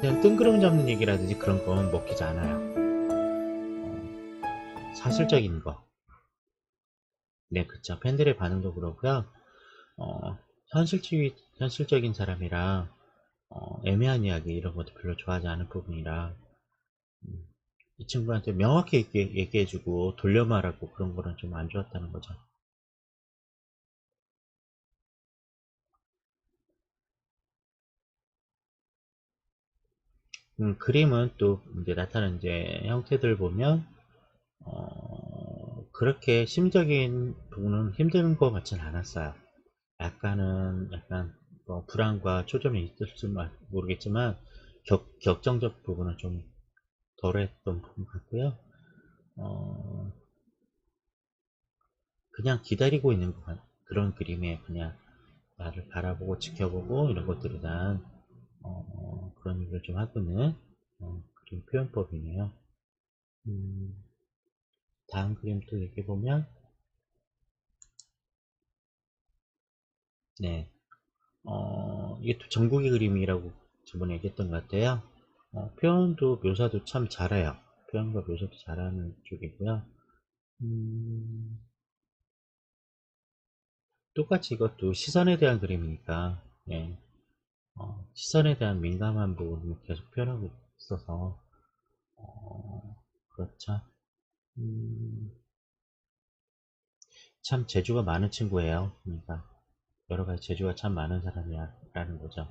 그냥 뜬구름 잡는 얘기라든지 그런 건 먹히지 않아요. 사실적인 거. 네, 그쵸. 팬들의 반응도 그렇고요. 어, 현실적인 사람이라 애매한 이야기 이런 것도 별로 좋아하지 않은 부분이라 음, 이 친구한테 명확히 얘기해주고 돌려 말하고 그런 거는 좀 안 좋았다는 거죠. 그림은 또 이제 나타나는 이제 형태들 보면 그렇게 심적인 부분은 힘든 것 같진 않았어요. 약간 불안과 초점이 있을지 모르겠지만 격정적 부분은 좀 덜했던 부분 같고요. 어, 그냥 기다리고 있는 것 같, 그런 그림에 그냥 나를 바라보고 지켜보고 이런 것들에 대한 그런 일을 좀 하고 있는 그림 표현법이네요. 음, 다음 그림 또 얘기해보면 네, 이게 또 전국의 그림이라고 저번에 얘기했던 것 같아요. 표현도 묘사도 참 잘해요. 표현과 묘사도 잘하는 쪽이고요. 음, 똑같이 이것도 시선에 대한 그림이니까 예, 시선에 대한 민감한 부분을 계속 표현하고 있어서 그렇죠. 음, 참 재주가 많은 친구예요. 그러니까 여러 가지 재주가 참 많은 사람이라는 거죠.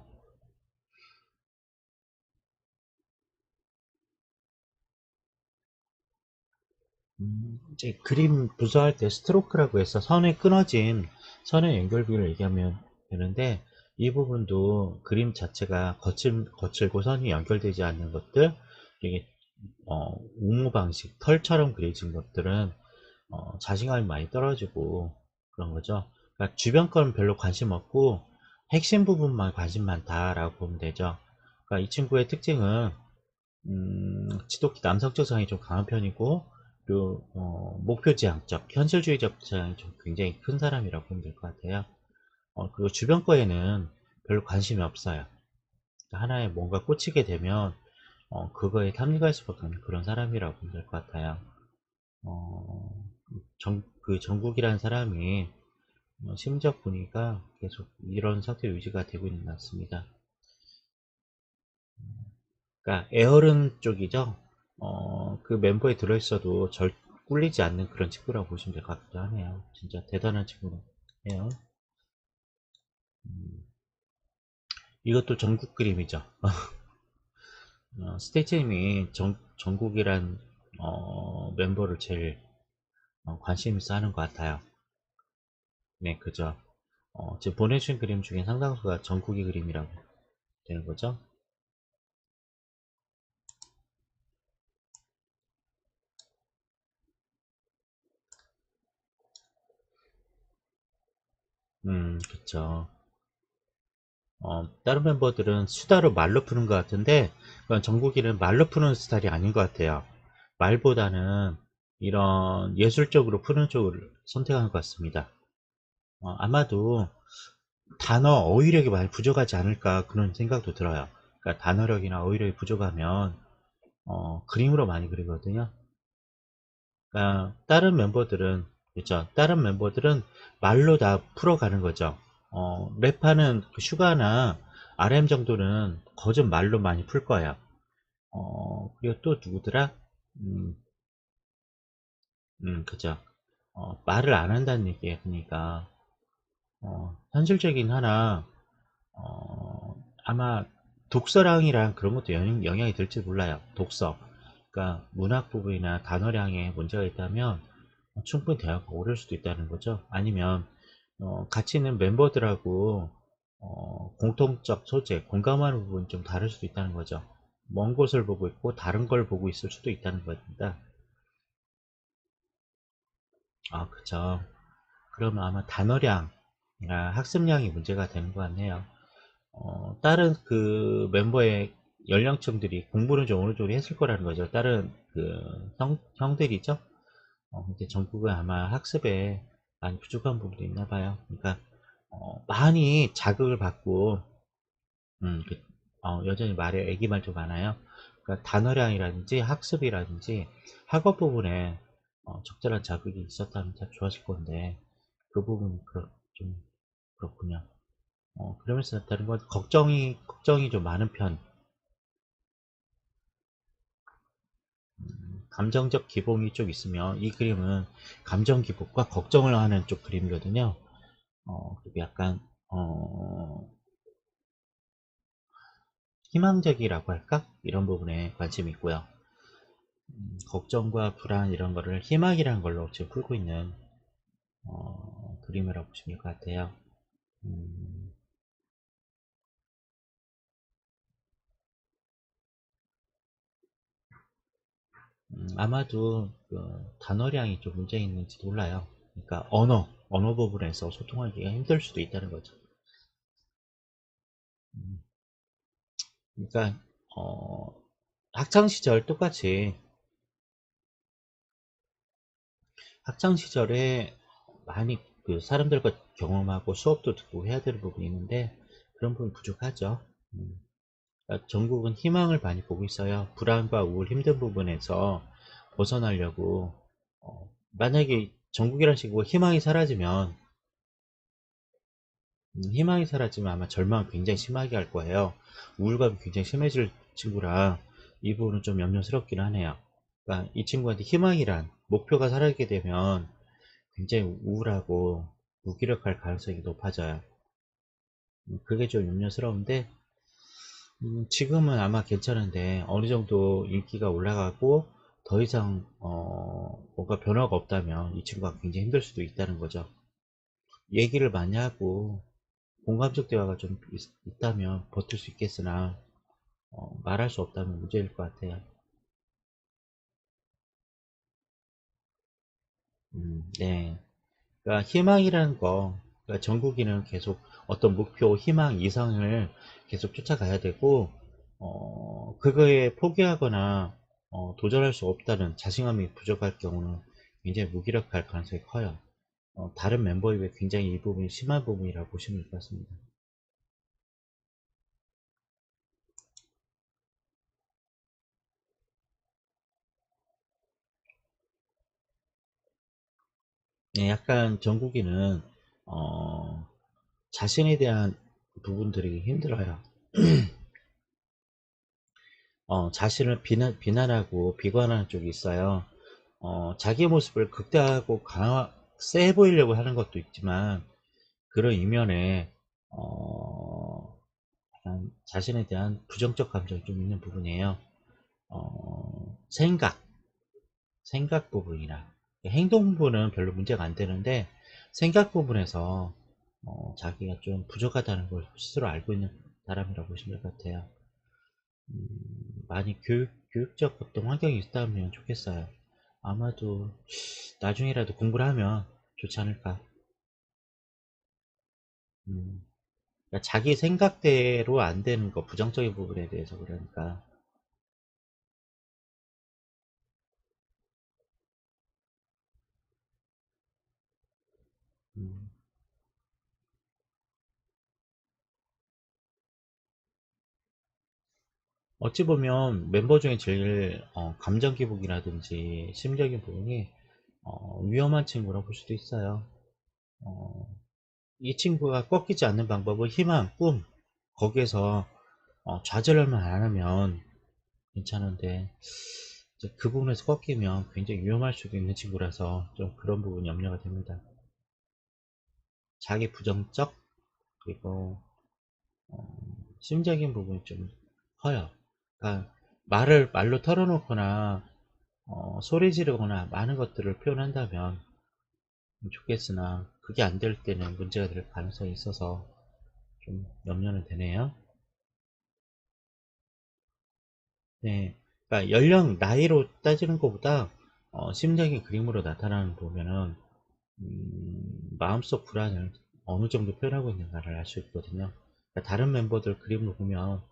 이제 그림 부서할 때 스트로크라고 해서 선에 끊어진 선의 연결비를 얘기하면 되는데 이 부분도 그림 자체가 거칠고 선이 연결되지 않는 것들 이게 우무 방식 털처럼 그려진 것들은 자신감이 많이 떨어지고 그런 거죠. 그러니까 주변 건 별로 관심 없고 핵심 부분만 관심 많다라고 보면 되죠. 그러니까 이 친구의 특징은 지독히 남성적 성향이 좀 강한 편이고 그리고 목표지향적 현실주의적 성향이 좀 굉장히 큰 사람이라고 보면 될 것 같아요. 그리고 주변 거에는 별로 관심이 없어요. 그러니까 하나에 뭔가 꽂히게 되면 그거에 탐닉할 수밖에 없는 그런 사람이라고 보면 될 것 같아요. 어, 그 정국이라는 사람이 심지어 보니까 계속 이런 상태 유지가 되고 있는 것 같습니다. 그러니까 에어른 쪽이죠. 그 멤버에 들어있어도 절 꿀리지 않는 그런 친구라고 보시면 될 것 같기도 하네요. 진짜 대단한 친구예요. 음, 이것도 전국 그림이죠. 스테이츠님이 전국이란 멤버를 제일 관심 있어 하는 것 같아요. 네, 그죠. 지금 보내주신 그림 중에 상당수가 전국의 그림이라고 되는 거죠. 그쵸. 다른 멤버들은 수다로 말로 푸는 것 같은데, 정국이는 말로 푸는 스타일이 아닌 것 같아요. 말보다는 이런 예술적으로 푸는 쪽을 선택한 것 같습니다. 아마도 단어, 어휘력이 많이 부족하지 않을까 그런 생각도 들어요. 그러니까 단어력이나 어휘력이 부족하면 그림으로 많이 그리거든요. 그러니까 다른 멤버들은 그렇죠. 다른 멤버들은 말로 다 풀어가는 거죠. 랩하는 그 슈가나 RM 정도는 거짓 말로 많이 풀 거예요. 그리고 또 누구더라? 음, 그죠. 말을 안 한다는 얘기예요. 그러니까 현실적인 하나 아마 독서량이랑 그런 것도 영향이 될지 몰라요. 독서. 그러니까 문학 부분이나 단어량에 문제가 있다면 충분히 대화가 어려울 수도 있다는 거죠. 아니면 같이 있는 멤버들하고 공통적 소재, 공감하는 부분이 좀 다를 수도 있다는 거죠. 먼 곳을 보고 있고 다른 걸 보고 있을 수도 있다는 겁니다. 아, 그쵸. 그러면 아마 단어량이나 학습량이 문제가 되는 것 같네요. 다른 그 멤버의 연령층들이 공부는 좀 어느 정도 했을 거라는 거죠. 다른 그 형들이죠. 근데 전국은 아마 학습에 많이 부족한 부분도 있나 봐요. 그러니까 많이 자극을 받고 그 여전히 말에 애기말 좀 많아요. 그러니까 단어량이라든지 학습이라든지 학업 부분에 적절한 자극이 있었다면 참 좋았을 건데 그 부분이 좀 그렇군요. 그러면서 다른 건 걱정이 좀 많은 편. 감정적 기복이 좀 있으면 이 그림은 감정 기복과 걱정을 하는 쪽 그림이거든요. 그리고 약간 희망적이라고 할까? 이런 부분에 관심이 있고요. 걱정과 불안 이런 거를 희망이라는 걸로 지금 풀고 있는 그림이라고 보시면 될 것 같아요. 음, 아마도 그 단어량이 좀 문제 있는지 몰라요. 그러니까 언어 부분에서 소통하기가 힘들 수도 있다는 거죠. 음, 그러니까 어, 학창 시절 똑같이 학창 시절에 많이 그 사람들과 경험하고 수업도 듣고 해야 되는 부분이 있는데 그런 부분이 부족하죠. 음, 그러니까 전국은 희망을 많이 보고 있어요. 불안과 우울 힘든 부분에서 벗어나려고 만약에 전국이란 식으로 희망이 사라지면 아마 절망을 굉장히 심하게 할 거예요. 우울감이 굉장히 심해질 친구라 이 부분은 좀 염려스럽긴 하네요. 그러니까 이 친구한테 희망이란 목표가 사라지게 되면 굉장히 우울하고 무기력할 가능성이 높아져요. 그게 좀 염려스러운데 지금은 아마 괜찮은데 어느 정도 인기가 올라가고 더 이상 뭔가 변화가 없다면 이 친구가 굉장히 힘들 수도 있다는 거죠. 얘기를 많이 하고 공감적 대화가 좀 있다면 버틸 수 있겠으나 말할 수 없다면 문제일 것 같아요. 네. 그러니까 희망이라는 거, 그러니까 정국이는 계속 어떤 목표, 희망, 이상을 계속 쫓아가야 되고, 그거에 포기하거나, 도전할 수 없다는 자신감이 부족할 경우는 굉장히 무기력할 가능성이 커요. 다른 멤버에 비해 굉장히 이 부분이 심한 부분이라고 보시면 될 것 같습니다. 네, 약간 정국이는, 자신에 대한 부분들이 힘들어요. 자신을 비난하고 비관하는 쪽이 있어요. 자기 모습을 극대화하고 세 보이려고 하는 것도 있지만, 그런 이면에, 약간 자신에 대한 부정적 감정이 좀 있는 부분이에요. 생각 부분이나, 행동 부분은 별로 문제가 안 되는데, 생각 부분에서, 자기가 좀 부족하다는 걸 스스로 알고 있는 사람이라고 보시면 될 것 같아요. 많이 교육적 어떤 환경이 있다면 좋겠어요. 아마도 나중이라도 공부를 하면 좋지 않을까. 음, 그러니까 자기 생각대로 안 되는 거, 부정적인 부분에 대해서 그러니까. 음, 어찌 보면 멤버 중에 제일 감정 기복이라든지 심적인 부분이 위험한 친구라고 볼 수도 있어요. 어, 이 친구가 꺾이지 않는 방법은 희망, 꿈, 거기에서 좌절만 안 하면 괜찮은데 이제 그 부분에서 꺾이면 굉장히 위험할 수도 있는 친구라서 좀 그런 부분이 염려가 됩니다. 자기 부정적 그리고 심적인 부분이 좀 커요. 그러니까 말로 털어놓거나 소리 지르거나 많은 것들을 표현한다면 좋겠으나 그게 안 될 때는 문제가 될 가능성이 있어서 좀 염려는 되네요. 네, 그러니까 연령 나이로 따지는 것보다 심적인 그림으로 나타나는 보면은 마음속 불안을 어느 정도 표현하고 있는가를 알 수 있거든요. 그러니까 다른 멤버들 그림을 보면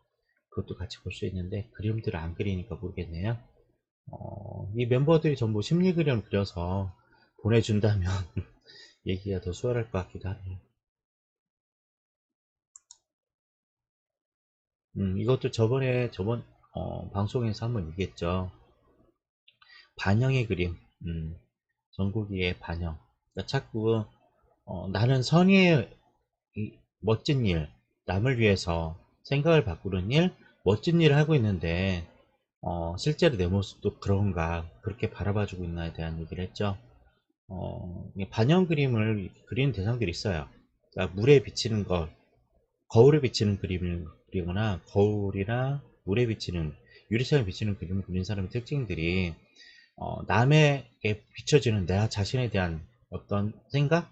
그것도 같이 볼 수 있는데 그림들을 안 그리니까 모르겠네요. 이 멤버들이 전부 심리 그림을 그려서 보내준다면 얘기가 더 수월할 것 같기도 하네요. 이것도 저번 방송에서 한번 얘기했죠. 반영의 그림. 전국이의 반영. 그러니까 자꾸 나는 선의의 멋진 일, 남을 위해서 생각을 바꾸는 일, 멋진 일을 하고 있는데 실제로 내 모습도 그런가, 그렇게 바라봐주고 있나에 대한 얘기를 했죠. 반영 그림을 그리는 대상들이 있어요. 그러니까 물에 비치는 것, 거울에 비치는 그림을 그리거나 거울이나 물에 비치는, 유리창에 비치는 그림을 그리는 사람의 특징들이 남에게 비춰지는 내 자신에 대한 어떤 생각,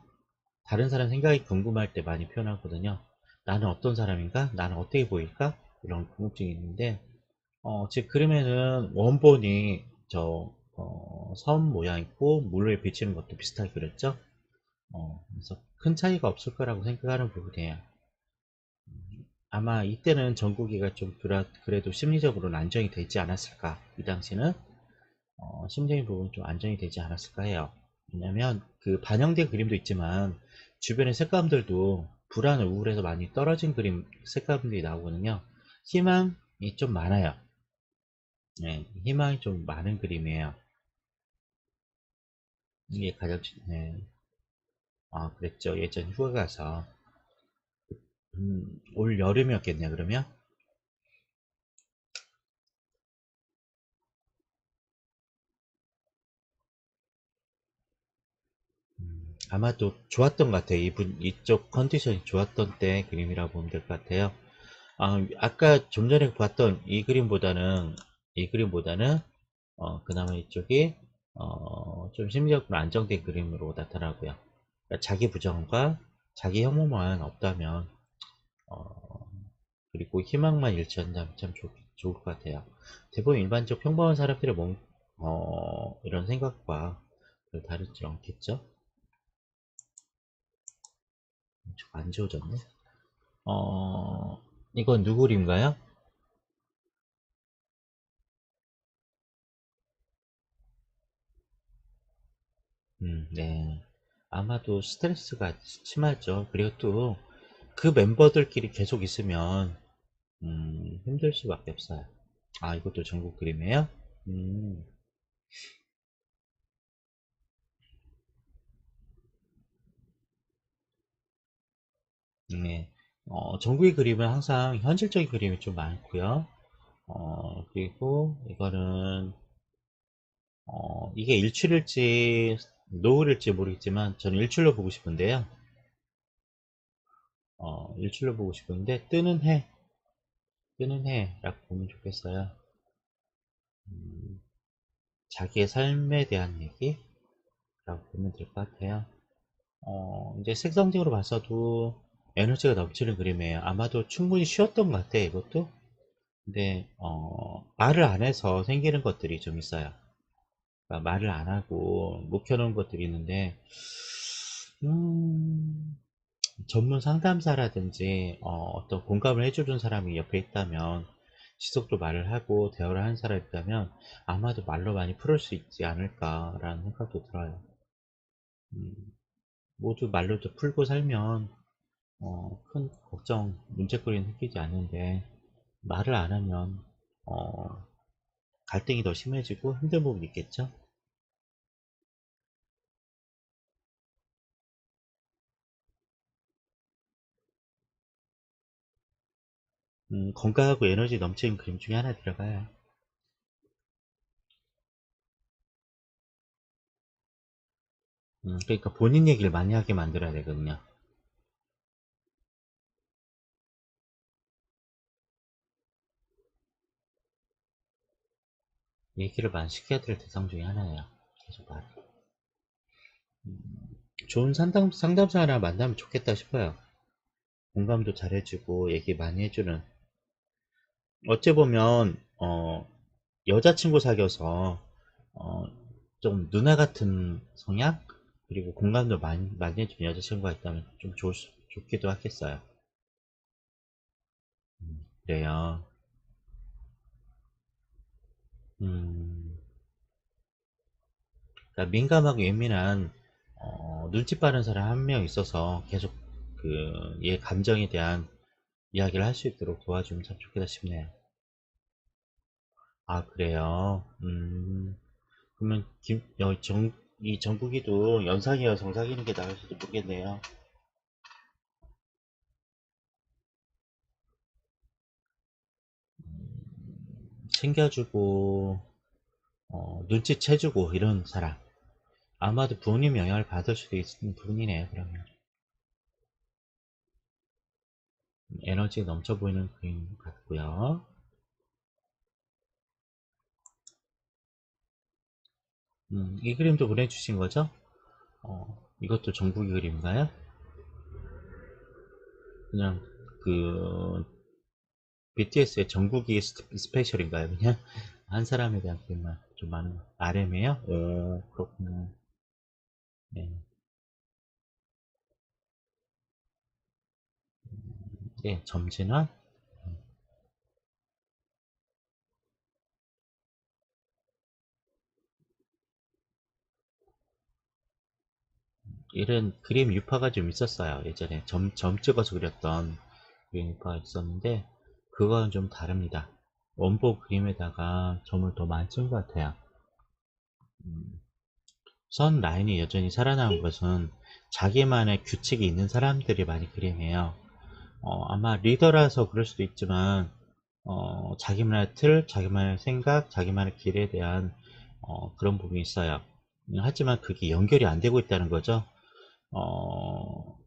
다른 사람 생각이 궁금할 때 많이 표현하거든요. 나는 어떤 사람인가? 나는 어떻게 보일까? 이런 궁금증이 있는데, 제 그림에는 원본이 섬 모양 있고 물에 비치는 것도 비슷하게 그렸죠. 그래서 큰 차이가 없을 거라고 생각하는 부분이에요. 아마 이때는 정국이가 좀 그래도 심리적으로는 안정이 되지 않았을까. 이 당시는 심리적인 부분이 좀 안정이 되지 않았을까 해요. 왜냐면 그 반영된 그림도 있지만 주변의 색감들도 불안, 우울해서 많이 떨어진 그림 색감들이 나오거든요. 희망이 좀 많아요. 네, 희망이 좀 많은 그림이에요. 이게 가장 네. 그랬죠. 예전 휴가 가서 올 여름이었겠네 그러면. 아마도 좋았던 것 같아요. 이쪽 컨디션이 좋았던 때 그림이라고 보면 될 것 같아요. 아까 좀 전에 봤던 이 그림보다는 그나마 이쪽이 좀 심리적으로 안정된 그림으로 나타나고요. 그러니까 자기 부정과 자기 혐오만 없다면 어, 그리고 희망만 일치한다면 참 좋을 것 같아요. 대부분 일반적 평범한 사람들의 이런 생각과 별 다르지 않겠죠? 안 지워졌네. 어, 이건 누구 그림인가요? 네. 아마도 스트레스가 심하죠. 그리고 또 그 멤버들끼리 계속 있으면 힘들 수밖에 없어요. 이것도 전국 그림이에요? 음, 네. 전국의 그림은 항상 현실적인 그림이 좀 많고요. 그리고 이거는 이게 일출일지 노을일지 모르겠지만 저는 일출로 보고 싶은데요. 일출로 보고 싶은데 뜨는 해라고 보면 좋겠어요. 음, 자기의 삶에 대한 얘기라고 보면 될 것 같아요. 이제 색상적으로 봐서도 에너지가 넘치는 그림이에요. 아마도 충분히 쉬었던 것 같아요, 이것도. 근데, 말을 안 해서 생기는 것들이 좀 있어요. 그러니까 말을 안 하고 묵혀놓은 것들이 있는데, 음, 전문 상담사라든지, 어떤 공감을 해주는 사람이 옆에 있다면, 지속도 말을 하고 대화를 하는 사람이 있다면, 아마도 말로 많이 풀을 수 있지 않을까라는 생각도 들어요. 음, 모두 말로도 풀고 살면 큰 걱정, 문제거리는 생기지 않는데 말을 안 하면 어, 갈등이 더 심해지고 힘든 부분이 있겠죠. 건강하고 에너지 넘치는 그림 중에 하나 들어가요. 그러니까 본인 얘기를 많이 하게 만들어야 되거든요. 얘기를 많이 시켜야 될 대상 중에 하나예요. 계속 말. 음, 좋은 상담사 하나 만나면 좋겠다 싶어요. 공감도 잘해주고 얘기 많이 해주는. 어찌 보면 여자친구 사귀어서 어, 좀 누나 같은 성향 그리고 공감도 많이 해주는 여자친구가 있다면 좀 좋기도 하겠어요. 그래요. 음, 그러니까 민감하고 예민한 눈치 빠른 사람 한 명 있어서 계속 그 얘 감정에 대한 이야기를 할 수 있도록 도와주면 참 좋겠다 싶네요. 아, 그래요? 그러면 이 정국이도 연상이어 정사귀는 게 나을지도 모르겠네요. 챙겨주고, 눈치채주고, 이런 사람. 아마도 부모님 영향을 받을 수도 있는 부분이네요, 그러면. 에너지가 넘쳐 보이는 그림 같고요. 이 그림도 보내주신 거죠? 이것도 정국이 그림인가요? 그냥 그 BTS의 정국이 스페셜인가요? 그냥 한 사람에 대한 그림만 좀 많은 RM이에요? 오, 그렇구나. 네. 네, 점진환. 이런 그림 유파가 좀 있었어요. 예전에 점 찍어서 그렸던 그림 유파가 있었는데 그거는 좀 다릅니다. 원본 그림에다가 점을 더 많이 찍은 것 같아요. 음, 선 라인이 여전히 살아남은 것은 자기만의 규칙이 있는 사람들이 많이 그림해요. 아마 리더라서 그럴 수도 있지만 자기만의 틀, 자기만의 생각, 자기만의 길에 대한 그런 부분이 있어요. 하지만 그게 연결이 안 되고 있다는 거죠. 어,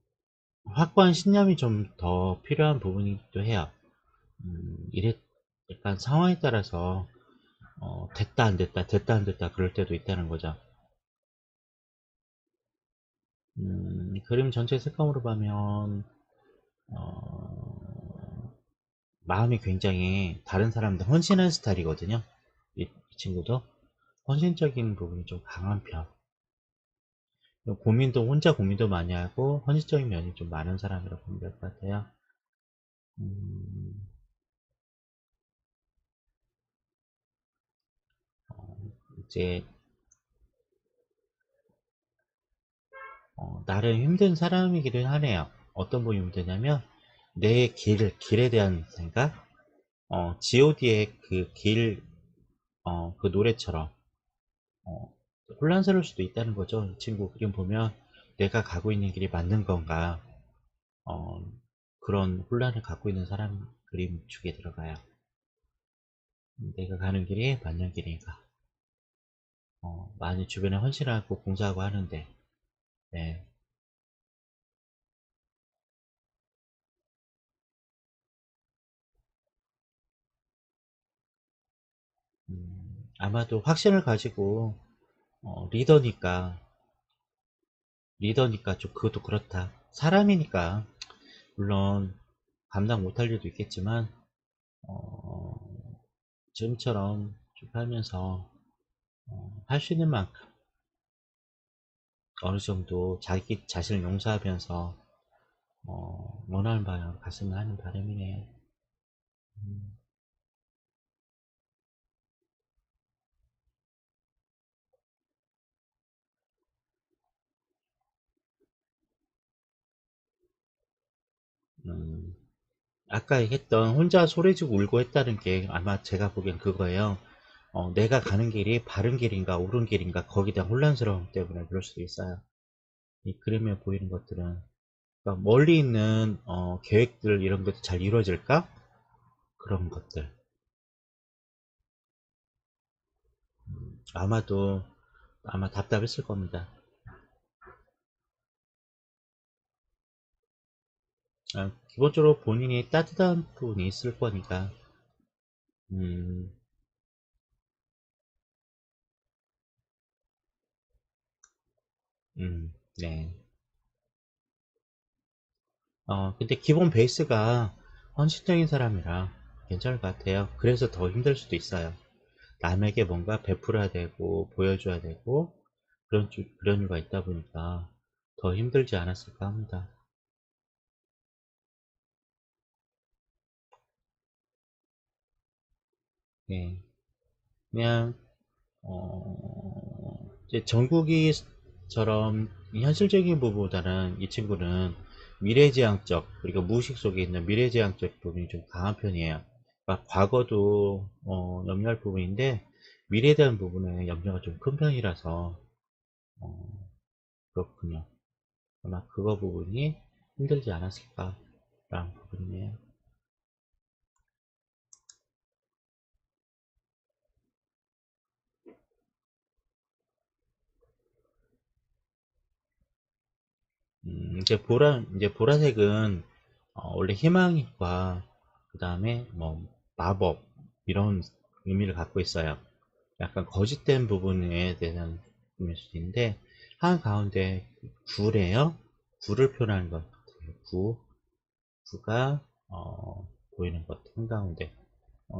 확고한 신념이 좀 더 필요한 부분이기도 해요. 이래 약간 상황에 따라서 됐다 안 됐다, 됐다 안 됐다 그럴 때도 있다는 거죠. 그림 전체 색감으로 보면 마음이 굉장히 다른 사람들 헌신하는 스타일이거든요. 이 친구도 헌신적인 부분이 좀 강한 편. 혼자 고민도 많이 하고 헌신적인 면이 좀 많은 사람이라고 보면 될 것 같아요. 음, 이제 나름 힘든 사람이기도 하네요. 어떤 부분이 힘드냐면 내 길에 대한 생각, G.O.D의 그 길, 그 노래처럼 어, 혼란스러울 수도 있다는 거죠. 이 친구 그림 보면 내가 가고 있는 길이 맞는 건가, 어, 그런 혼란을 갖고 있는 사람 그림 축에 들어가요. 내가 가는 길이 맞는 길인가. 많이 주변에 헌신하고 봉사하고 하는데, 네. 아마도 확신을 가지고, 리더니까, 좀 그것도 그렇다. 사람이니까, 물론, 감당 못할 일도 있겠지만, 어, 지금처럼 쭉 하면서, 할 수 있는 만큼, 어느 정도 자기 자신을 용서하면서, 원하는 방향으로 갔으면 하는 바람이네요. 음, 음, 아까 얘기했던 혼자 소리지고 울고 했다는 게 아마 제가 보기엔 그거예요. 내가 가는 길이 바른 길인가 옳은 길인가 거기에 대한 혼란스러움 때문에 그럴 수도 있어요. 이 그림에 보이는 것들은 그러니까 멀리 있는 계획들 이런 것도 잘 이루어질까? 그런 것들 아마도 아마 답답했을 겁니다. 기본적으로 본인이 따뜻한 부분이 있을 거니까 음, 네. 근데 기본 베이스가 헌신적인 사람이라 괜찮을 것 같아요. 그래서 더 힘들 수도 있어요. 남에게 뭔가 베풀어야 되고 보여줘야 되고 그런 이유가 있다 보니까 더 힘들지 않았을까 합니다. 네. 그냥 이제 정국이처럼 현실적인 부분보다는 이 친구는 미래지향적, 그리고 무의식 속에 있는 미래지향적 부분이 좀 강한 편이에요. 그러니까 과거도 염려할 부분인데 미래에 대한 부분에 염려가 좀 큰 편이라서 그렇군요. 아마 그거 부분이 힘들지 않았을까 라는 부분이네요. 이제 보라색은 원래 희망과 그 다음에 뭐 마법 이런 의미를 갖고 있어요. 약간 거짓된 부분에 대한 의미일 수도 있는데 한가운데 구래요. 구를 표현하는 것 같아요. 구가 보이는 것 한가운데.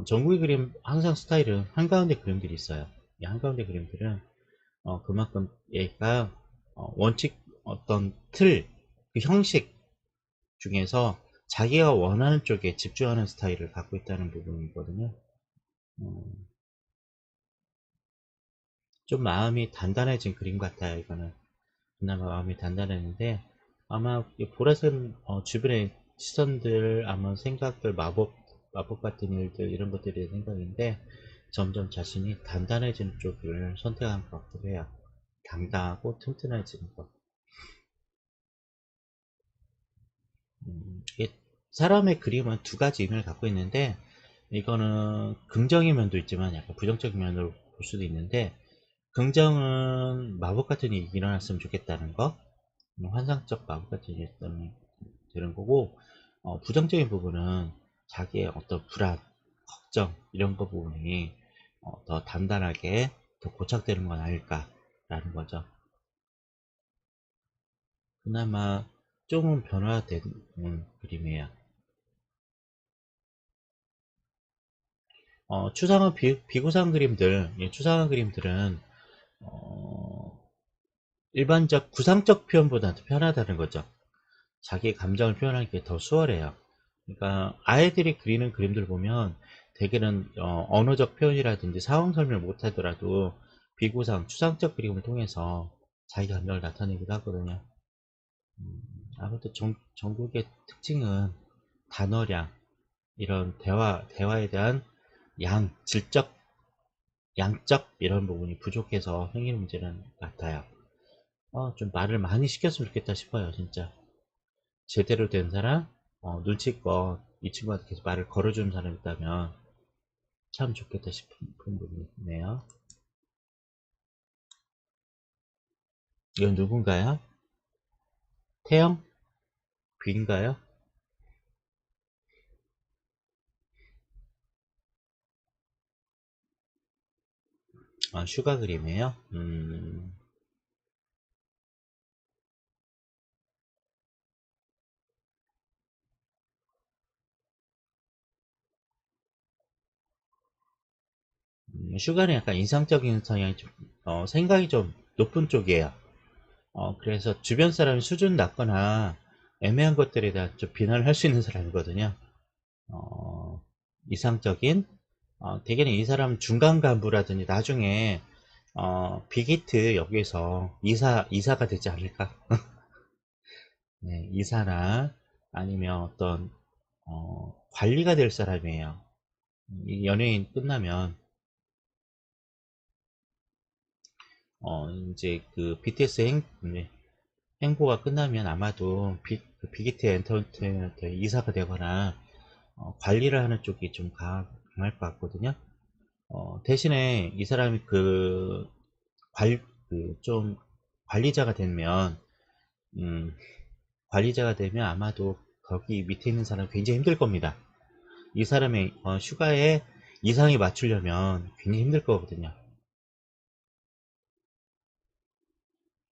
전국의 그림 항상 스타일은 한가운데 그림들이 있어요. 이 한가운데 그림들은 그만큼 얘가 원칙 어떤 틀, 그 형식 중에서 자기가 원하는 쪽에 집중하는 스타일을 갖고 있다는 부분이거든요. 음, 좀 마음이 단단해진 그림 같아요. 이거는 그나마 마음이 단단했는데 아마 이 보라색 주변의 시선들, 아마 생각들, 마법 같은 일들 이런 것들이 생각인데 점점 자신이 단단해지는 쪽을 선택한 것 같기도 해요. 당당하고 튼튼해지는 것. 이게 사람의 그림은 두 가지 의미를 갖고 있는데 이거는 긍정의 면도 있지만 약간 부정적인 면으로 볼 수도 있는데 긍정은 마법 같은 일이 일어났으면 좋겠다는 거, 환상적 마법 같은 일이 있다면 되는 거고 부정적인 부분은 자기의 어떤 불안, 걱정 이런 거 부분이 더 단단하게 더 고착되는 건 아닐까라는 거죠. 그나마 조금 변화된 그림이에요. 추상화 비구상 그림들, 예, 추상화 그림들은 어, 일반적 구상적 표현보다는 편하다는 거죠. 자기의 감정을 표현하기 더 수월해요. 그러니까 아이들이 그리는 그림들 보면 대개는 언어적 표현이라든지 상황 설명을 못하더라도 비구상, 추상적 그림을 통해서 자기 감정을 나타내기도 하거든요. 음, 아무튼 전국의 특징은 단어량, 이런 대화에 대한 질적, 양적 이런 부분이 부족해서 생기는 문제는 같아요. 좀 말을 많이 시켰으면 좋겠다 싶어요, 진짜. 제대로 된 사람, 눈치껏 이 친구한테 계속 말을 걸어주는 사람이 있다면 참 좋겠다 싶은 부분이네요. 이건 누군가요? 태영? 빈가요? 슈가 그림이에요? 슈가는 약간 인상적인 성향이 좀, 생각이 좀 높은 쪽이에요. 그래서 주변 사람이 수준 낮거나 애매한 것들에 대한 좀 비난을 할 수 있는 사람이거든요. 어, 이상적인, 대개는 이 사람 중간 간부라든지 나중에 빅히트 여기서 이사가 되지 않을까? 네, 이사나 아니면 어떤 관리가 될 사람이에요. 이 연예인 끝나면 이제 그 BTS 네, 행보가 끝나면 아마도 그 빅히트 엔터테인먼트 이사가 되거나 관리를 하는 쪽이 좀 강할 것 같거든요. 대신에 이 사람이 좀 관리자가 되면, 음, 관리자가 되면 아마도 거기 밑에 있는 사람 굉장히 힘들 겁니다. 이 사람의 슈가에 이상이 맞추려면 굉장히 힘들 거거든요.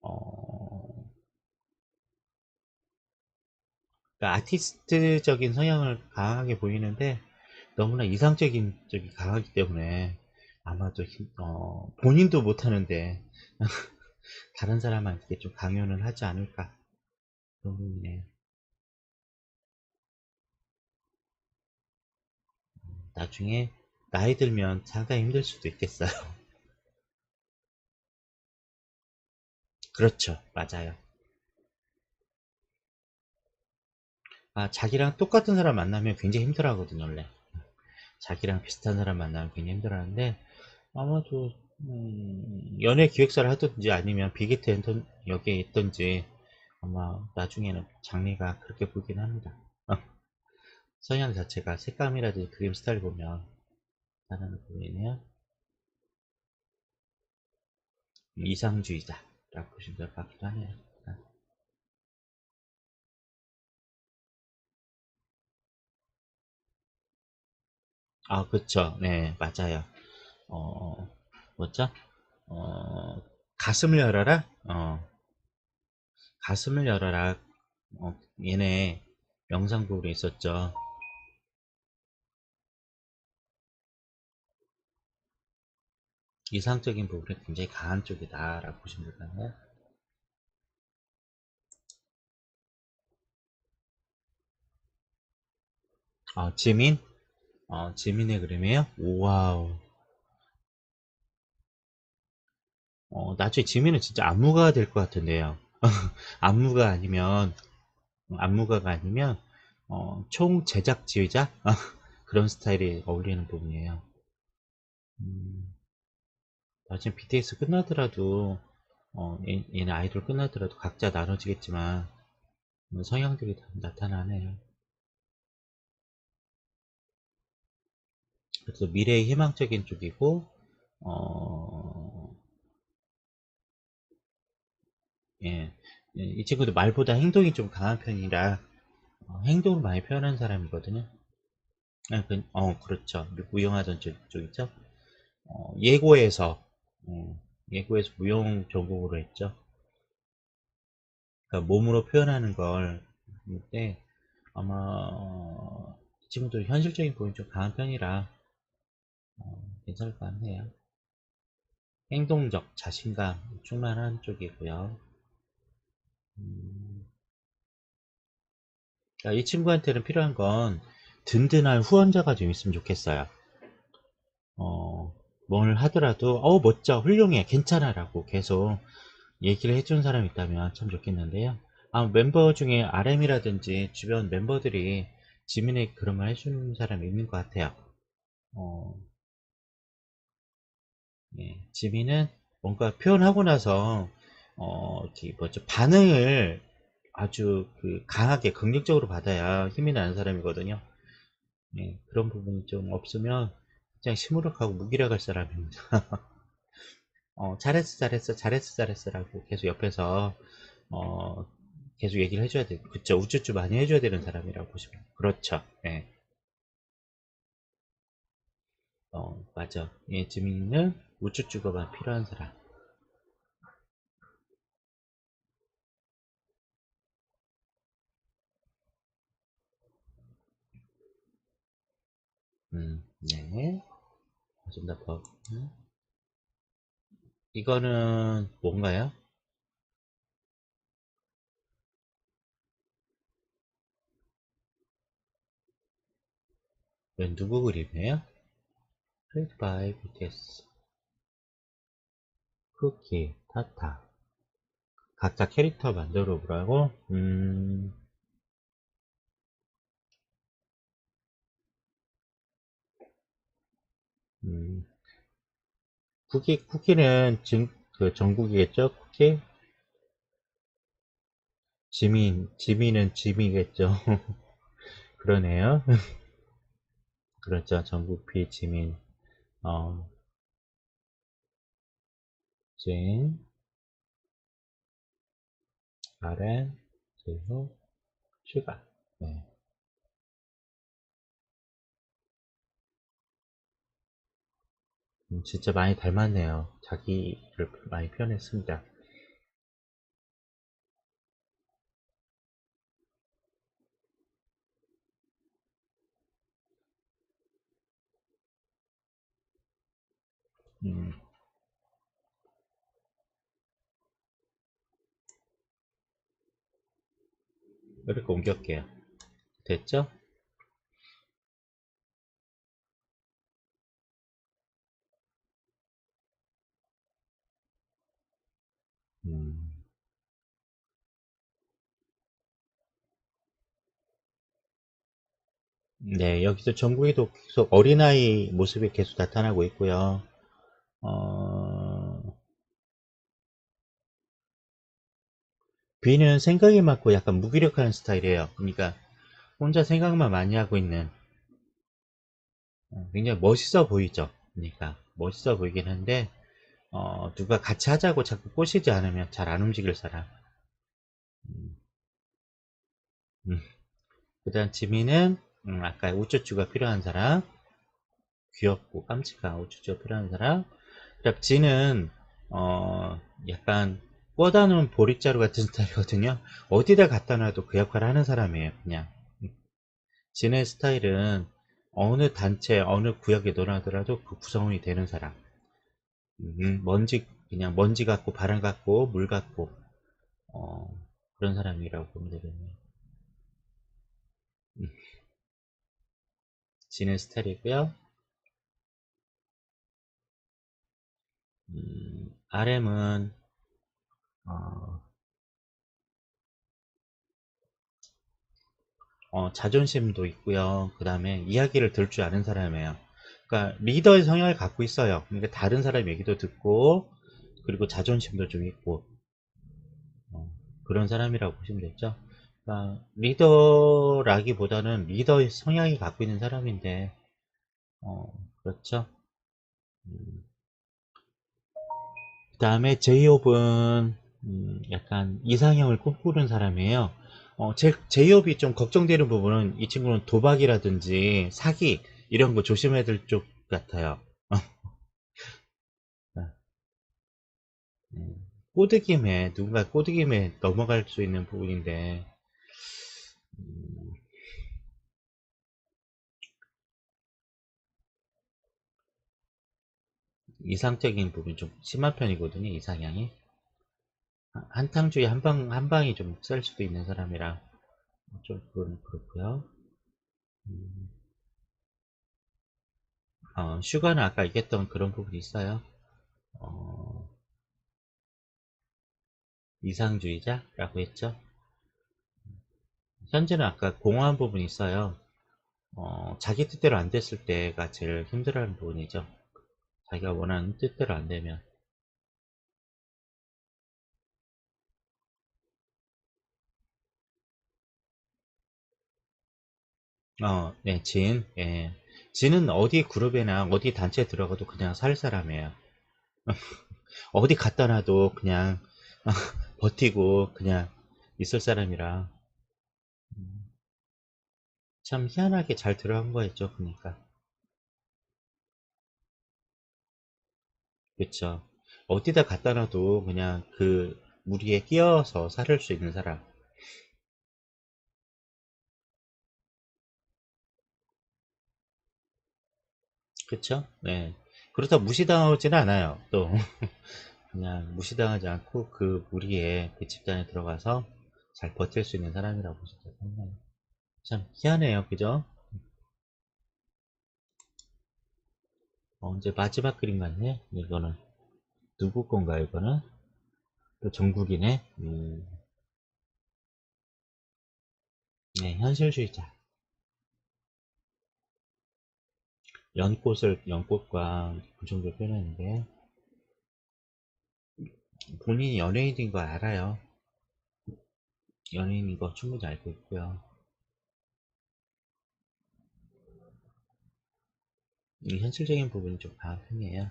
어, 그러니까 아티스트적인 성향을 강하게 보이는데 너무나 이상적인 쪽이 강하기 때문에 아마도 본인도 못하는데 다른 사람한테 좀 강요는 하지 않을까 그런 부분이에요. 나중에 나이 들면 상당히 힘들 수도 있겠어요. 그렇죠. 맞아요. 자기랑 똑같은 사람 만나면 굉장히 힘들어 하거든요, 원래. 자기랑 비슷한 사람 만나면 굉장히 힘들어 하는데, 아마도, 연예 기획사를 하든지 아니면 빅히트 엔터 여기에 있든지, 아마 나중에는 장래가 그렇게 보긴 합니다. 성향 자체가 색감이라든지 그림 스타일 보면, 다른 부분이네요. 이상주의자라고 보시면 될 것 같기도 하네요. 그쵸. 네, 맞아요. 어, 뭐죠? 어, 가슴을 열어라? 가슴을 열어라. 얘네 영상북으로 있었죠. 이상적인 부분이 굉장히 강한 쪽이다라고 보시면 될까요? 지민? 지민의 그림이에요? 와우. 나중에 지민은 진짜 안무가가 될 것 같은데요. 안무가 아니면, 안무가가 아니면, 총 제작 지휘자? 그런 스타일이 어울리는 부분이에요. 음, 나중에 BTS 끝나더라도, 얘네 아이돌 끝나더라도 각자 나눠지겠지만, 성향들이 다 나타나네요. 그래서 미래의 희망적인 쪽이고, 어, 예, 이 친구도 말보다 행동이 좀 강한 편이라, 행동을 많이 표현하는 사람이거든요. 그렇죠. 무용하던 쪽이죠. 예고에서, 예고에서 무용 전공으로 했죠. 그러니까 몸으로 표현하는 걸, 근데 아마, 이 친구도 현실적인 부분이 좀 강한 편이라, 괜찮을 것 같네요. 행동적, 자신감 충만한 쪽이고요. 음, 그러니까 이 친구한테는 필요한 건 든든한 후원자가 좀 있으면 좋겠어요. 뭘 하더라도, 멋져, 훌륭해, 괜찮아 라고 계속 얘기를 해주는 사람이 있다면 참 좋겠는데요. 멤버 중에 RM이라든지 주변 멤버들이 지민에게 그런 말 해주는 사람이 있는 것 같아요. 어, 예, 지민은 뭔가 표현하고 나서, 이렇게 뭐죠, 반응을 아주 강하게 긍정적으로 받아야 힘이 나는 사람이거든요. 예, 그런 부분이 좀 없으면 그냥 시무룩하고 무기력할 사람입니다. 잘했어, 잘했어, 잘했어, 잘했어라고 계속 옆에서 어, 계속 얘기를 해줘야 돼. 그쵸? 우쭈쭈 많이 해줘야 되는 사람이라고 보시면. 그렇죠. 예. 맞아. 예, 지민이는 우쭈쭈가 필요한 사람. 네. 좀 더 더. 이거는 뭔가요? 이건 누구 그림이에요? Created by BTS. 쿠키, 타타. 각자 캐릭터 만들어 보라고? 음, 쿠키는 지금 그 정국이겠죠? 쿠키? 지민은 지미겠죠? 그러네요. 그렇죠. 정국피, 지민, 어, 진, 아렌, 제후, 슈가. 네. 진짜 많이 닮았네요. 자기를 많이 표현했습니다. 음, 이렇게 옮길게요. 됐죠? 음, 네, 여기서 전국에도 계속 어린아이 모습이 계속 나타나고 있고요. 어, B는 생각이 많고 약간 무기력한 스타일이에요. 그러니까 혼자 생각만 많이 하고 있는, 굉장히 멋있어 보이죠. 그러니까 멋있어 보이긴 한데 누가 같이 하자고 자꾸 꼬시지 않으면 잘 안 움직일 사람. 음, 음. 그다음 지민은 아까 우쭈쭈가 필요한 사람, 귀엽고 깜찍한 우쭈쭈가 필요한 사람. 그다음 지는 어 약간 꿔다 놓은 보릿자루 같은 스타일이거든요. 어디다 갖다 놔도 그 역할을 하는 사람이에요. 그냥 지네 스타일은 어느 단체 어느 구역에 놀아더라도 그 구성원이 되는 사람. 먼지, 그냥 먼지 같고 바람 같고 물 같고 어, 그런 사람이라고 보면 되겠네요. 음, 지는 스타일이고요. RM은 어, 자존심도 있고요. 그 다음에 이야기를 들을 줄 아는 사람이에요. 그러니까 리더의 성향을 갖고 있어요. 그러니까 다른 사람 얘기도 듣고 그리고 자존심도 좀 있고 어, 그런 사람이라고 보시면 되죠. 그러니까 리더라기보다는 리더의 성향이 갖고 있는 사람인데 그렇죠. 음, 그 다음에 제이홉은 약간 이상형을 꿈꾸는 사람이에요. 제이홉이 좀 걱정되는 부분은 이 친구는 도박이라든지 사기 이런 거 조심해야 될 쪽 같아요. 꼬드김에 누군가 꼬드김에 넘어갈 수 있는 부분인데 음, 이상적인 부분이 좀 심한 편이거든요. 이상향이 한탕주의 한 방이 좀 셀 수도 있는 사람이라 좀 그건 그렇고요. 음, 슈가는 아까 얘기했던 그런 부분이 있어요. 어, 이상주의자라고 했죠. 현재는 아까 공허한 부분이 있어요. 자기 뜻대로 안 됐을 때가 제일 힘들어하는 부분이죠. 자기가 원하는 뜻대로 안 되면. 네, 진. 예. 진은 어디 그룹이나 어디 단체에 들어가도 그냥 살 사람이에요. 어디 갖다 놔도 그냥 버티고 그냥 있을 사람이라 참 희한하게 잘 들어간 거였죠. 그러니까. 그쵸. 어디다 갖다 놔도 그냥 그 무리에 끼어서 살을 수 있는 사람. 그쵸? 네. 그렇다고 무시당하지는 않아요. 또 그냥 무시당하지 않고 그 무리에 그 집단에 들어가서 잘 버틸 수 있는 사람이라고 보시면 되요 참 희한해요. 그죠? 이제 마지막 그림 같네. 이거는 누구 건가 이거는? 또 정국이네. 네, 현실주의자. 연꽃과 부정적으로 표현했는데 본인이 연예인인 거 알아요. 연예인인 거 충분히 알고 있고요. 이 현실적인 부분이 좀 강한 편이에요.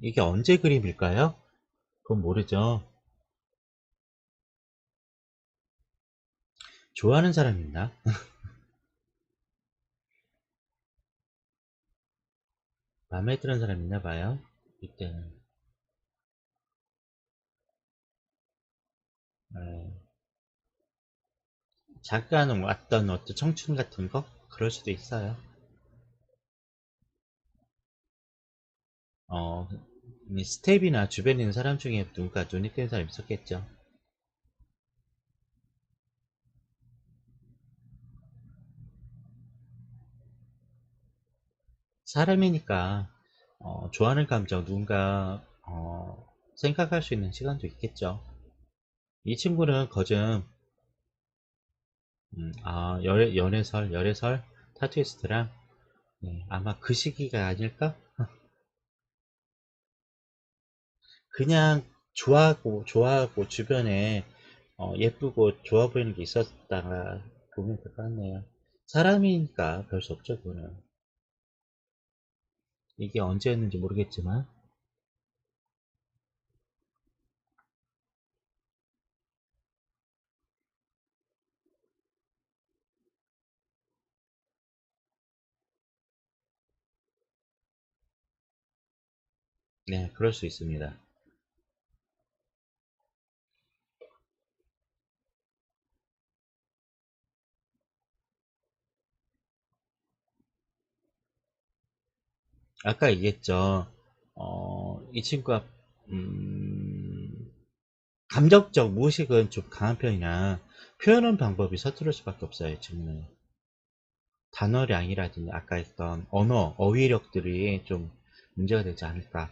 이게 언제 그림일까요? 그건 모르죠. 좋아하는 사람 있나? 마음에 드는 사람 있나 봐요. 이때는. 네. 잠깐 왔던 어떤 청춘 같은 거? 그럴 수도 있어요. 어, 이 스텝이나 주변에 있는 사람 중에 누군가 눈이 띄는 사람 있었겠죠. 사람이니까, 좋아하는 감정 누군가, 생각할 수 있는 시간도 있겠죠. 이 친구는 거즘, 열애설, 타투이스트랑, 네, 아마 그 시기가 아닐까? 그냥 좋아하고, 주변에, 예쁘고 좋아 보이는 게 있었다가 보면 될 것 같네요. 사람이니까 별 수 없죠, 그거는. 이게 언제였는지 모르겠지만, 네, 그럴 수 있습니다. 아까 얘기했죠. 이 친구가, 음, 감정적 무의식은 좀 강한 편이라 표현하는 방법이 서투를 수밖에 없어요, 이 친구는. 단어량이라든지 아까 했던 어휘력들이 좀 문제가 되지 않을까.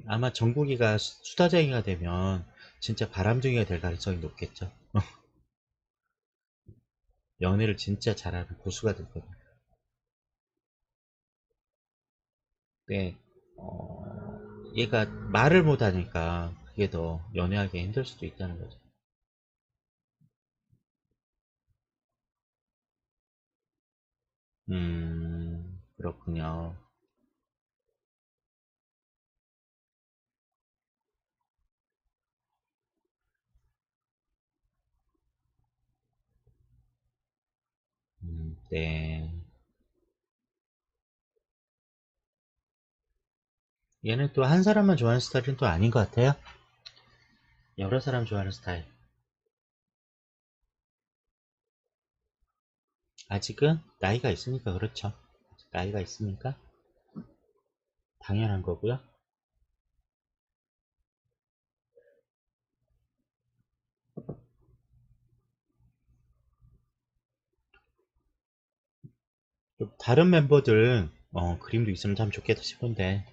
아마 정국이가 수다쟁이가 되면 진짜 바람둥이가 될 가능성이 높겠죠. 연애를 진짜 잘하는 고수가 될 거예요. 근데 얘가 말을 못하니까 그게 더 연애하기 힘들 수도 있다는 거죠. 그렇군요. 네. 얘는 또 한 사람만 좋아하는 스타일은 또 아닌 것 같아요. 여러 사람 좋아하는 스타일. 아직은 나이가 있으니까 그렇죠. 나이가 있으니까 당연한 거고요. 좀 다른 멤버들 그림도 있으면 참 좋겠다 싶은데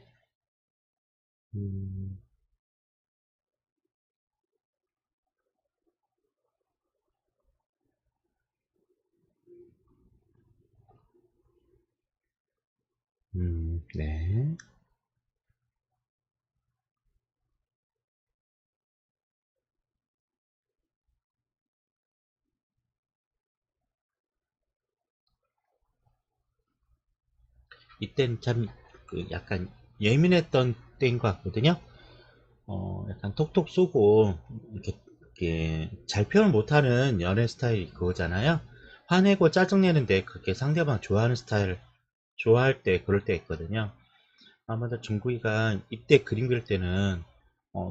음, 네. 이땐 참 그 약간 예민했던 때인 것 같거든요. 약간 톡톡 쏘고 이렇게 잘 표현 못하는 연애 스타일이 그거잖아요. 화내고 짜증내는데 그렇게 상대방 좋아하는 스타일 좋아할 때 그럴 때 있거든요. 아마도 정국이가 이때 그림 그릴 때는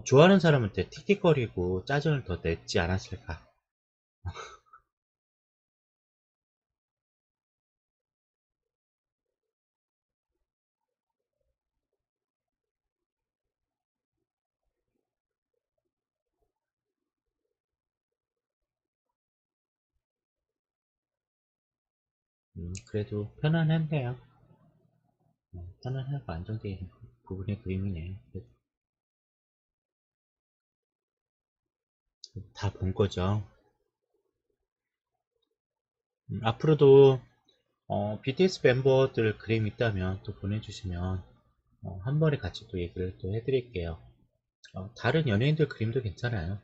좋아하는 사람한테 틱틱거리고 짜증을 더 냈지 않았을까. 그래도 편안했네요. 편안하고 안정되어 있는 부분의 그림이네요. 다 본 거죠. 앞으로도 BTS 멤버들 그림 있다면 또 보내주시면 한 번에 같이 또 얘기를 또 해드릴게요. 다른 연예인들 그림도 괜찮아요.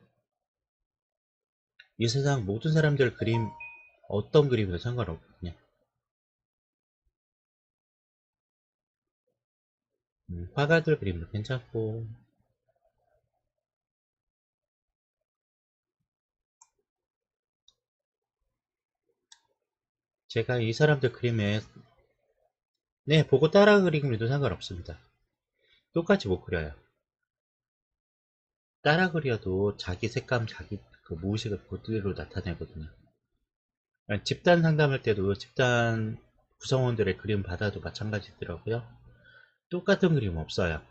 이 세상 모든 사람들 그림 어떤 그림도 상관없거든요. 화가들 그림도 괜찮고 제가 이 사람들 그림에 네 보고 따라 그림도 상관없습니다. 똑같이 못 그려요. 따라 그려도 자기 색감 자기 그 무의식을 그대로 나타내거든요. 집단 상담할 때도 집단 구성원들의 그림 받아도 마찬가지더라고요. 똑같은 그림 없어요.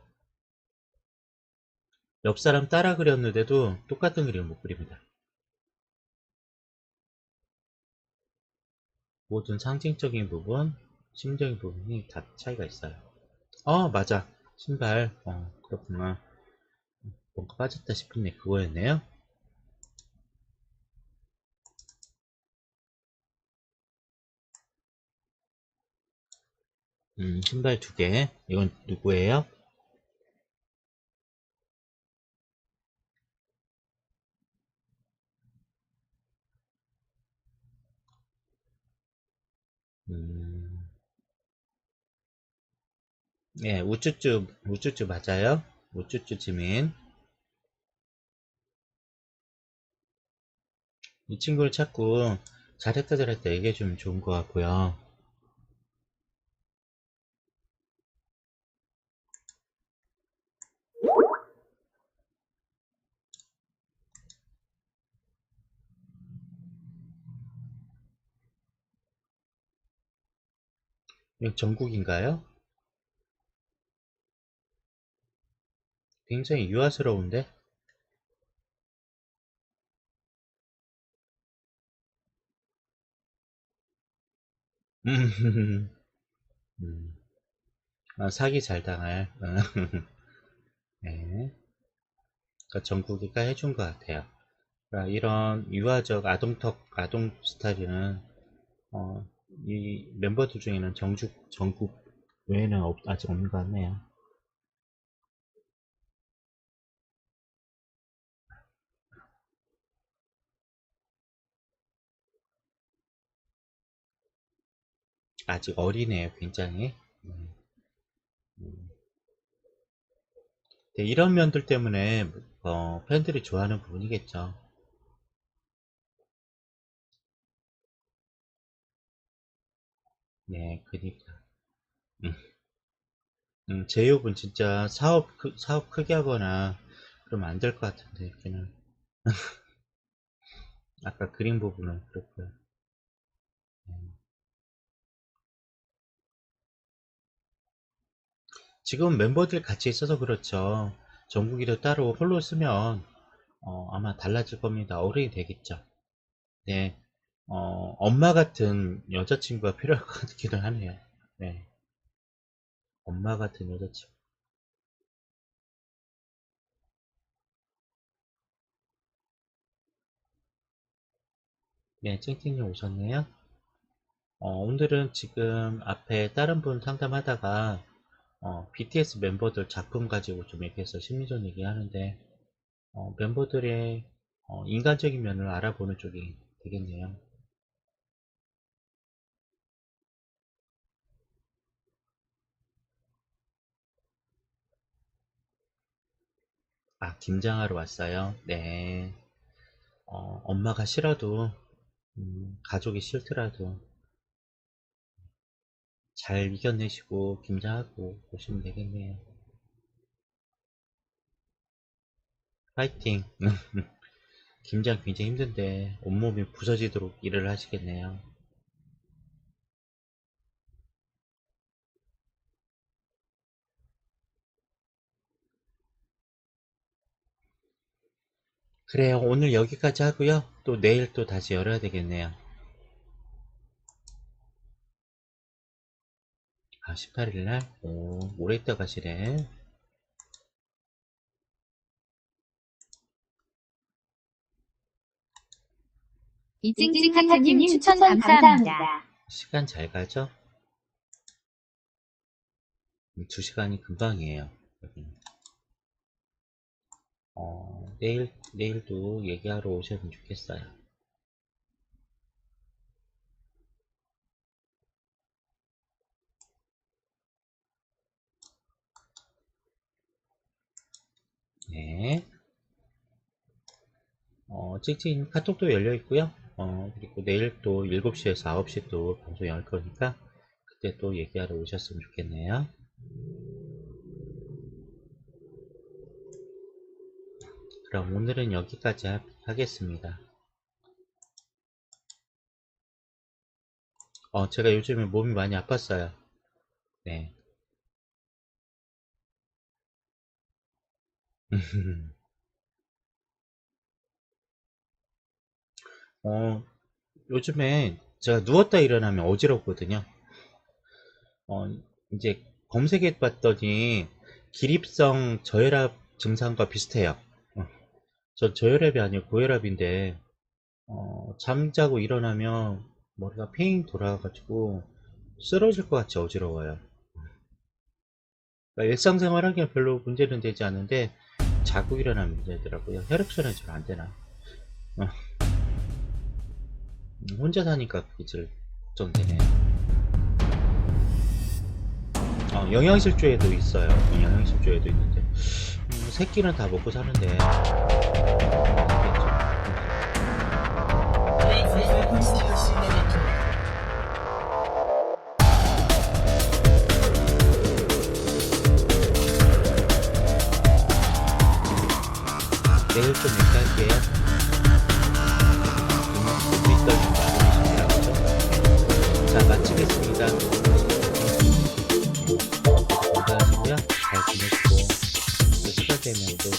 옆 사람 따라 그렸는데도 똑같은 그림 못 그립니다. 모든 상징적인 부분, 심적인 부분이 다 차이가 있어요. 맞아. 신발. 그렇구나. 뭔가 빠졌다 싶은데 그거였네요. 신발 2개. 이건 누구예요? 음, 네, 우쭈쭈 맞아요. 우쭈쭈 지민. 이 친구를 찾고 잘했다 얘기해주면 좋은 것 같고요. 이거 정국인가요? 굉장히 유아스러운데? 음, 음. 사기 잘 당할. 네. 그러니까 정국이가 해준 것 같아요. 그러니까 이런 유아적 아동 스타일은, 어, 이 멤버들 중에는 정국 외에는 아직 없는 것 같네요. 아직 어리네요, 굉장히. 음. 네, 이런 면들 때문에, 팬들이 좋아하는 부분이겠죠. 네, 그니까. 음, 제이홉은 진짜 사업 크게 하거나, 그러면 안 될 것 같은데, 걔는. 아까 그림 부분은 그렇고요. 음. 지금 멤버들 같이 있어서 그렇죠. 정국이도 따로 홀로 쓰면 아마 달라질 겁니다. 어른이 되겠죠. 네, 엄마 같은 여자친구가 필요할 것 같기도 하네요. 네, 엄마 같은 여자친구. 네, 찡찡님 오셨네요. 오늘은 지금 앞에 다른 분 상담하다가 BTS 멤버들 작품 가지고 좀 얘기해서 심리전 얘기하는데 멤버들의 인간적인 면을 알아보는 쪽이 되겠네요. 아, 김장하러 왔어요? 네. 엄마가 싫어도, 가족이 싫더라도 잘 이겨내시고 김장하고 오시면 되겠네요. 파이팅! 김장 굉장히 힘든데 온몸이 부서지도록 일을 하시겠네요. 그래요. 오늘 여기까지 하고요. 또 내일 또 다시 열어야 되겠네요. 아, 18일날? 오, 오래 있다 가시네. 이징징 하타님 추천 감사합니다. 시간 잘 가죠? 2시간이 금방이에요. 여기는. 내일도 얘기하러 오셨으면 좋겠어요. 네. 찍찍 카톡도 열려 있고요. 그리고 내일 또 7시에서 9시 또 방송 열 거니까 그때 또 얘기하러 오셨으면 좋겠네요. 그럼 오늘은 여기까지 하겠습니다. 제가 요즘에 몸이 많이 아팠어요. 네. 어, 요즘에 제가 누웠다 일어나면 어지럽거든요. 어, 이제 검색해 봤더니 기립성 저혈압 증상과 비슷해요. 전 저혈압이 아니고 고혈압인데 잠자고 일어나면 머리가 핑 돌아가지고 쓰러질 것 같이 어지러워요. 그러니까 일상생활 하기엔 별로 문제는 되지 않은데 자고 일어나면 문제더라고요. 혈액순환이 잘 안 되나. 어, 혼자 사니까 그게 제일 걱정되네요. 영양실조에도 있어요. 영양실조에도 있는데 새끼는 다 먹고 사는데 내일 좀 이렇게 할게요. 윗덜 좀 나누시더라고요. 자, 마치겠습니다. 건강하시고요. 잘 지내시고 또 시간 되면 또